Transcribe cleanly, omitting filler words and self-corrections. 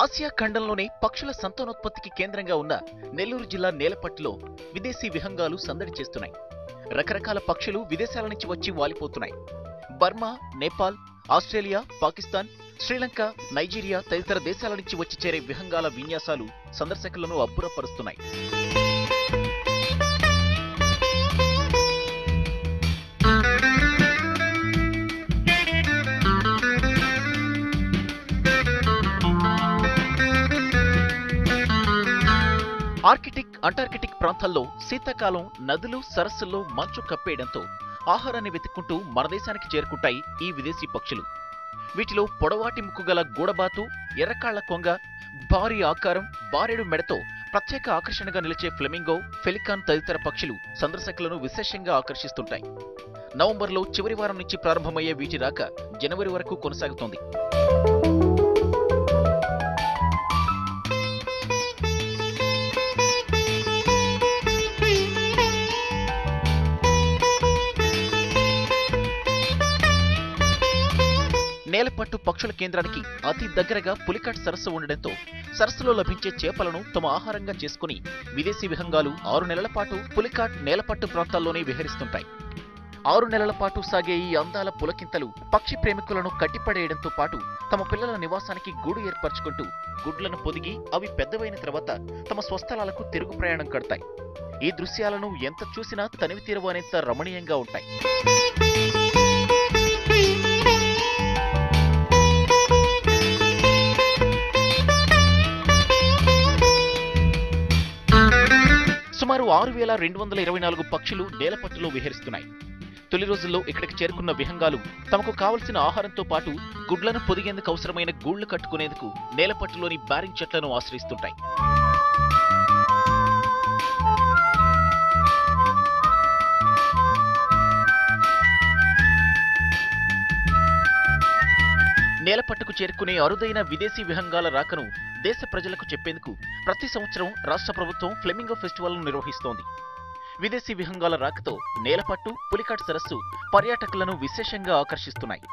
Asia ఖండంలోనే పక్షుల సంతానోత్పత్తికి కేంద్రంగా ఉన్న నెల్లూరు జిల్లా నేలపట్టులో విదేశీ విహంగాలు సందడి చేస్తున్నాయి. రకరకాల పక్షులు విదేశాల నుంచి వచ్చి వాలిపోతున్నాయి. Burma, Nepal, Australia, Pakistan, Sri Lanka, Nigeria తదితర దేశాల నుంచి వచ్చి చేరే విహంగాల విన్యాసాలు సందర్శకులను అబ్బురపరుస్తున్నాయి. ఆర్కిటిక్, అంటార్కిటిక్ ప్రాంతాల్లో శీతాకాలం నదులు, సరస్సుల్లో మంచు కప్పేయడంతో ఆహారాన్ని వెతుక్కుంటూ మన దేశానికి చేరుకుంటాయి ఈ విదేశీ పక్షులు. వీటిలో పొడవాటి ముక్కుగల గూడబాతు, ఎర్రకాళ్ల కొంగ, భారీ ఆకారం, బారెడు మెడతో ప్రత్యేక ఆకర్షణగా నిలిచే ఫ్లెమింగో, ఫెలికాన్ తదితర పక్షులు సందర్శకులను విశేషంగా ఆకర్షిస్తుంటాయి. నవంబర్లో చివరి వారం నుంచి ప్రారంభమయ్యే వీటి రాక జనవరి వరకు కొనసాగుతోంది. నేలపట్టు పక్షుల కేంద్రానికి అతి దగ్గరగా పులికాట్ సరస్సు ఉండడంతో సరస్సులో లభించే చేపలను తమ ఆహారంగా చేసుకుని విదేశీ విహంగాలు 6 నెలల పాటు పులికాట్, నేలపట్టు ప్రాంతాల్లోనే విహరిస్తుంటాయి. 6 నెలల పాటు సాగే ఈ అందాల పులకింతలు పక్షి ప్రేమికులను కట్టిపడేయడంతో పాటు తమ పిల్లల నివాసానికి గూడు ఏర్పరచుకుంటూ గుడ్లను పొదిగి అవి పెద్దవైన తర్వాత తమ స్వస్థలాలకు తిరుగు ప్రయాణం కడతాయి. ఈ దృశ్యాలను ఎంత చూసినా తనివి తీరవనేంత రమణీయంగా ఉంటాయి. సుమారు 6,224 పక్షులు నేలపట్టులో విహరిస్తున్నాయి. తొలి రోజుల్లో ఇక్కడికి చేరుకున్న విహంగాలు తమకు కావలసిన ఆహారంతో పాటు గుడ్లను పొదిగేందుకు అవసరమైన గూళ్లు కట్టుకునేందుకు నేలపట్టులోని బ్యారింగ్ చెట్లను ఆశ్రయిస్తుంటాయి. నేలపట్టుకు చేరుకునే అరుదైన విదేశీ విహంగాల రాకను దేశ ప్రజలకు చెప్పేందుకు ప్రతి సంవత్సరం రాష్ట్ర ప్రభుత్వం ఫ్లెమింగో ఫెస్టివల్ను నిర్వహిస్తోంది. విదేశీ విహంగాల రాకతో నేలపట్టు, పులికాట్ సరస్సు పర్యాటకులను విశేషంగా ఆకర్షిస్తున్నాయి.